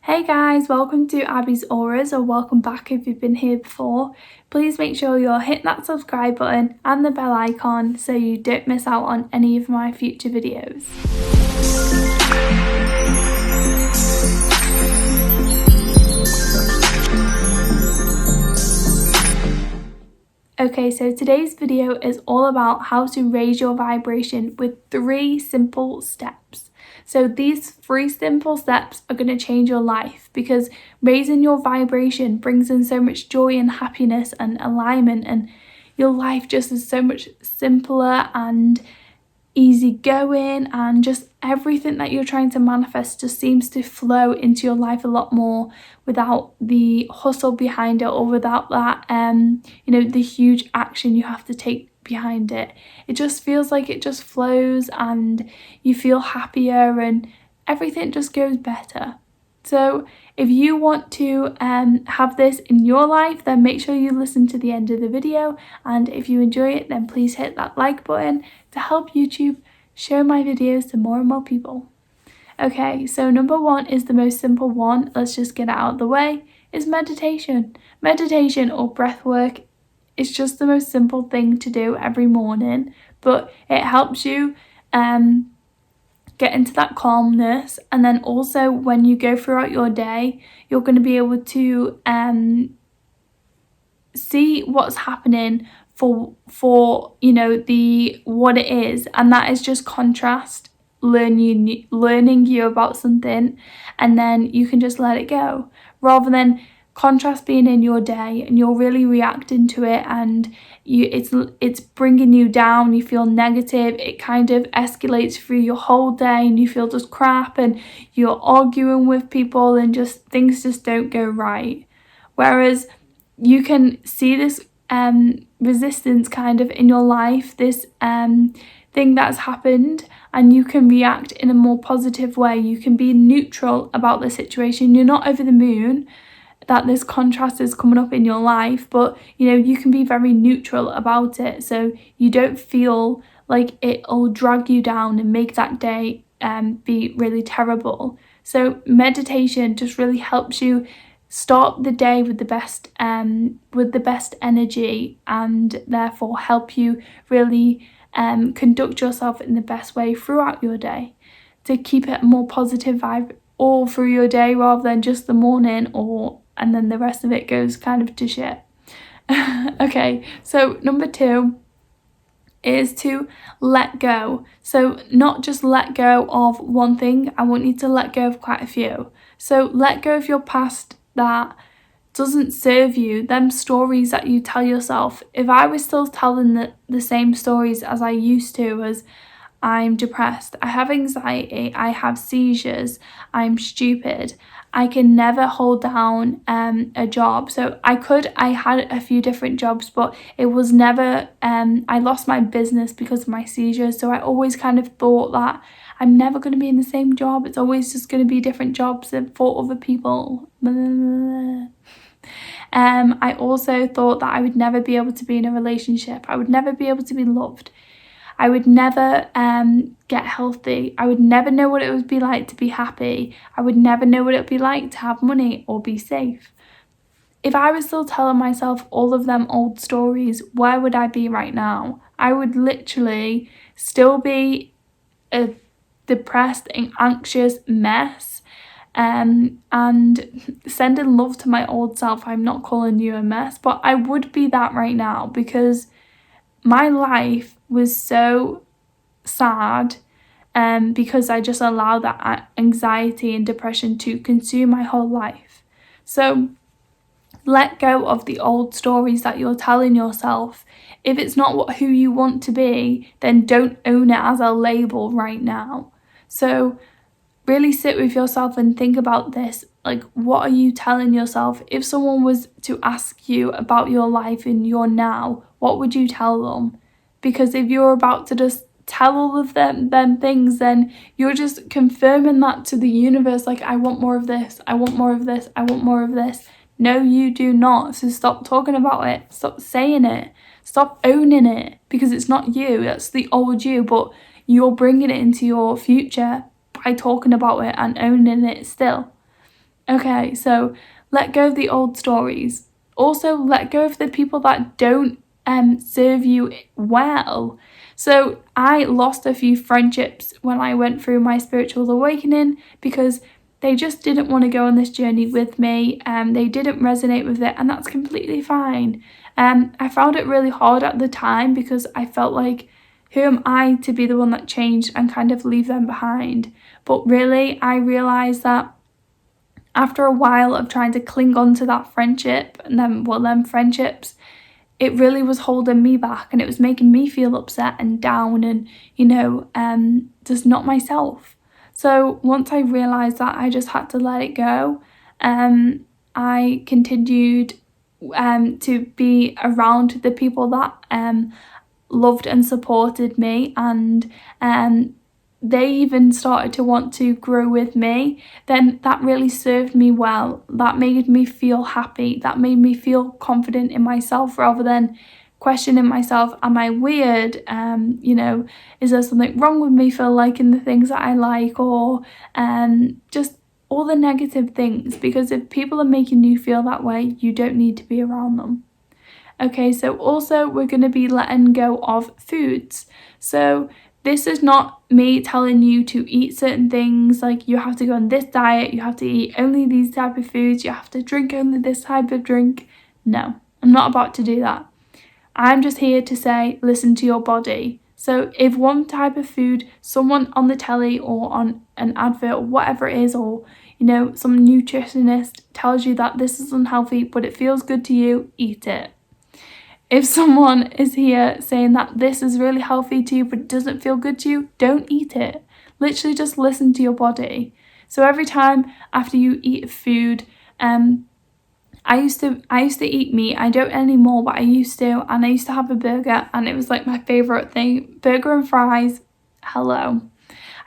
Hey guys, welcome to Abby's Auras, or welcome back if you've been here before. Please make sure you're hitting that subscribe button and the bell icon so you don't miss out on any of my future videos. Okay, so today's video is all about how to raise your vibration with 3 simple steps. So these 3 simple steps are going to change your life, because raising your vibration brings in so much joy and happiness and alignment, and your life just is so much simpler and easygoing, and just everything that you're trying to manifest just seems to flow into your life a lot more without the hustle behind it, or without that the huge action you have to take behind it. It just feels like it just flows and you feel happier and everything just goes better. So if you want to have this in your life, then make sure you listen to the end of the video, and if you enjoy it, then please hit that like button to help YouTube show my videos to more and more people. Okay, so number 1 is the most simple one. Let's just get it out of the way. Is meditation. Meditation or breath work is just the most simple thing to do every morning, but it helps you get into that calmness, and then also when you go throughout your day, you're going to be able to see what's happening for the what it is, and that is just contrast, learning you about something, and then you can just let it go, rather than contrast being in your day and you're really reacting to it, and it's bringing you down. You feel negative, it kind of escalates through your whole day, and you feel just crap, and you're arguing with people, and just things just don't go right. Whereas you can see this resistance kind of in your life, this thing that's happened, and you can react in a more positive way. You can be neutral about the situation. You're not over the moon that this contrast is coming up in your life, but you can be very neutral about it, so you don't feel like it'll drag you down and make that day be really terrible. So meditation just really helps you start the day with the best energy, and therefore help you really conduct yourself in the best way throughout your day, to keep it a more positive vibe all through your day, rather than just the morning, and then the rest of it goes kind of to shit. Okay, so number 2 is to let go. So not just let go of one thing, I want you to let go of quite a few. So let go of your past that doesn't serve you, them stories that you tell yourself. If I was still telling the same stories as I used to, as I'm depressed, I have anxiety, I have seizures, I'm stupid, I can never hold down a job. So I had a few different jobs, but it was never, I lost my business because of my seizures. So I always kind of thought that I'm never going to be in the same job. It's always just going to be different jobs for other people. I also thought that I would never be able to be in a relationship. I would never be able to be loved. I would never get healthy. I would never know what it would be like to be happy. I would never know what it would be like to have money or be safe. If I was still telling myself all of them old stories, where would I be right now? I would literally still be a depressed and anxious mess, and sending love to my old self. I'm not calling you a mess, but I would be that right now, because my life was so sad because I just allowed that anxiety and depression to consume my whole life. So let go of the old stories that you're telling yourself. If it's not who you want to be, then don't own it as a label right now. So really sit with yourself and think about this. Like, what are you telling yourself? If someone was to ask you about your life in your now, what would you tell them? Because if you're about to just tell all of them things, then you're just confirming that to the universe, like, I want more of this, I want more of this, I want more of this. No, you do not. So stop talking about it. Stop saying it. Stop owning it, because it's not you. That's the old you, but you're bringing it into your future by talking about it and owning it still. Okay, so let go of the old stories. Also, let go of the people that don't serve you well. So I lost a few friendships when I went through my spiritual awakening because they just didn't want to go on this journey with me. They didn't resonate with it, and that's completely fine. I found it really hard at the time because I felt like, who am I to be the one that changed and kind of leave them behind? But really, I realised that after a while of trying to cling on to that friendship and them friendships, it really was holding me back, and it was making me feel upset and down and, just not myself. So once I realised that, I just had to let it go. I continued to be around the people that loved and supported me, and they even started to want to grow with me. Then that really served me well. That made me feel happy. That made me feel confident in myself rather than questioning myself. Am I weird? Is there something wrong with me for liking the things that I like, or just all the negative things? Because if people are making you feel that way, you don't need to be around them. Okay, so also we're going to be letting go of foods. So this is not me telling you to eat certain things, like you have to go on this diet, you have to eat only these type of foods, you have to drink only this type of drink. No, I'm not about to do that. I'm just here to say, listen to your body. So if one type of food, someone on the telly or on an advert or whatever it is, or some nutritionist tells you that this is unhealthy but it feels good to you, eat it. If someone is here saying that this is really healthy to you but it doesn't feel good to you, don't eat it. Literally just listen to your body. So every time after you eat food, I used to eat meat. I don't anymore, but I used to. And I used to have a burger, and it was like my favourite thing. Burger and fries, hello.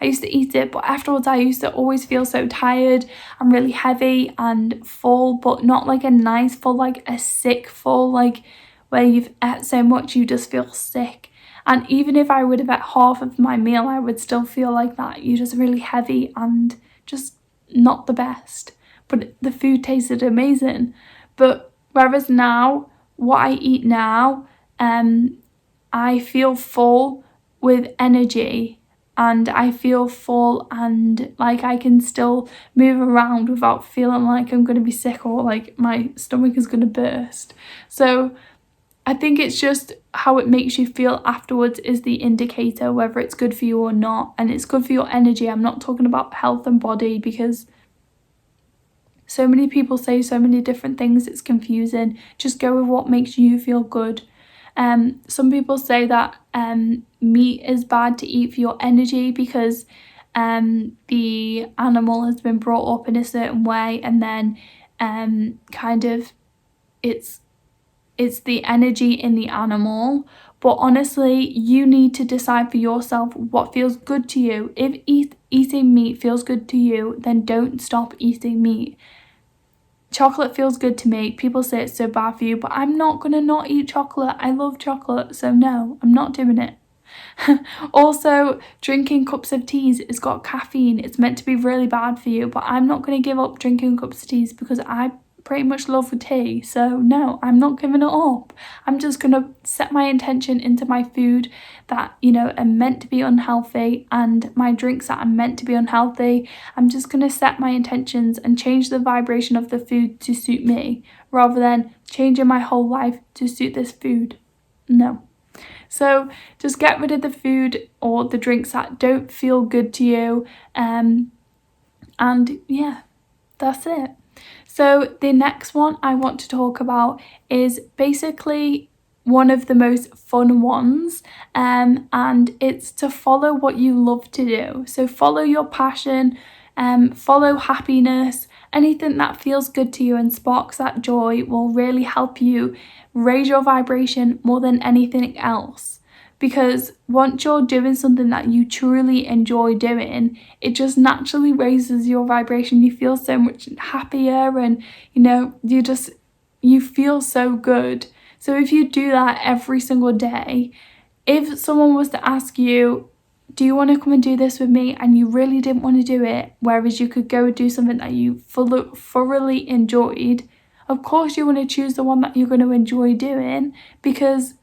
I used to eat it, but afterwards I used to always feel so tired and really heavy and full, but not like a nice full, like a sick full, like where you've ate so much you just feel sick. And even if I would have ate half of my meal, I would still feel like that. You're just really heavy and just not the best. But the food tasted amazing. But whereas now, what I eat now, I feel full with energy, and I feel full and like I can still move around without feeling like I'm going to be sick or like my stomach is going to burst. So I think it's just how it makes you feel afterwards is the indicator whether it's good for you or not. And it's good for your energy. I'm not talking about health and body, because so many people say so many different things. It's confusing. Just go with what makes you feel good. Some people say that meat is bad to eat for your energy because the animal has been brought up in a certain way, and then kind of it's the energy in the animal. But honestly, you need to decide for yourself what feels good to you. If eating meat feels good to you, then don't stop eating meat. Chocolate feels good to me. People say it's so bad for you, but I'm not gonna not eat chocolate. I love chocolate, so no, I'm not doing it. Also, drinking cups of teas, it's got caffeine. It's meant to be really bad for you, but I'm not going to give up drinking cups of teas because I pretty much love tea. So no, I'm not giving it up. I'm just going to set my intention into my food that, are meant to be unhealthy, and my drinks that are meant to be unhealthy. I'm just going to set my intentions and change the vibration of the food to suit me rather than changing my whole life to suit this food. No. So just get rid of the food or the drinks that don't feel good to you. And yeah, that's it. So the next one I want to talk about is basically one of the most fun ones, and it's to follow what you love to do. So follow your passion, follow happiness. Anything that feels good to you and sparks that joy will really help you raise your vibration more than anything else. Because once you're doing something that you truly enjoy doing, it just naturally raises your vibration. You feel so much happier, and you feel so good. So if you do that every single day, if someone was to ask you, do you want to come and do this with me, and you really didn't want to do it, whereas you could go and do something that you thoroughly enjoyed, of course you want to choose the one that you're going to enjoy doing, because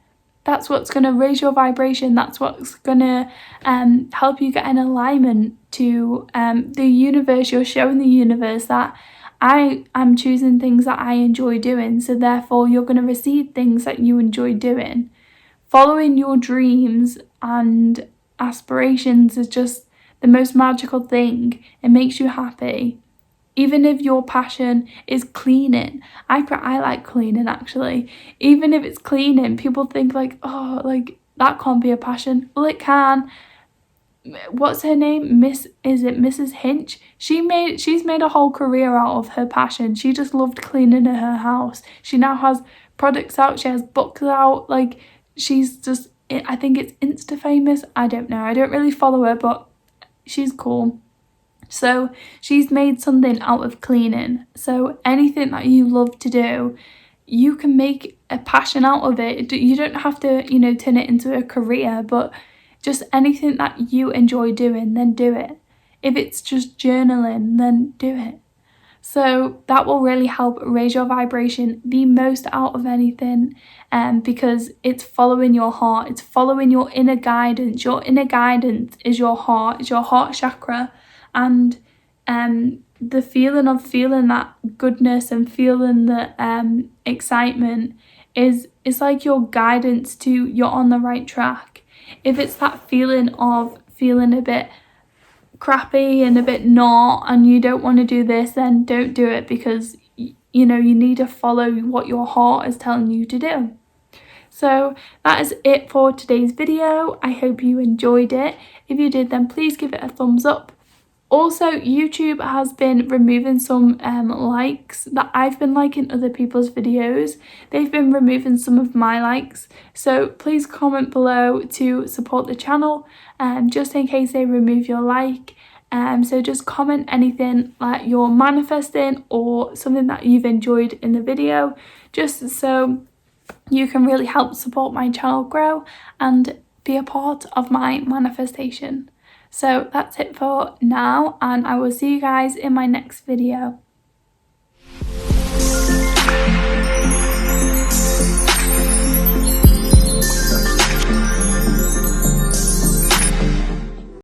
that's what's going to raise your vibration. That's what's going to help you get in alignment to the universe. You're showing the universe that I am choosing things that I enjoy doing, so therefore you're going to receive things that you enjoy doing. Following your dreams and aspirations is just the most magical thing. It makes you happy. Even if your passion is cleaning, I like cleaning actually. Even if it's cleaning, people think like, oh, like that can't be a passion. Well, it can. What's her name? Is it Mrs. Hinch? She's made a whole career out of her passion. She just loved cleaning her house. She now has products out. She has books out. Like, she's just, I think it's Insta famous. I don't know. I don't really follow her, but she's cool. So she's made something out of cleaning. So anything that you love to do, you can make a passion out of it. You don't have to, turn it into a career, but just anything that you enjoy doing, then do it. If it's just journaling, then do it. So that will really help raise your vibration the most out of anything, because it's following your heart. It's following your inner guidance. Your inner guidance is your heart. It's your heart chakra. And the feeling of feeling that goodness and feeling the excitement is like your guidance to you're on the right track. If it's that feeling of feeling a bit crappy and a bit not, and you don't want to do this, then don't do it, because you need to follow what your heart is telling you to do. So that is it for today's video. I hope you enjoyed it. If you did, then please give it a thumbs up. Also, YouTube has been removing some likes that I've been liking other people's videos. They've been removing some of my likes. So please comment below to support the channel, just in case they remove your like. So just comment anything that you're manifesting or something that you've enjoyed in the video, just so you can really help support my channel grow and be a part of my manifestation. So that's it for now, and I will see you guys in my next video.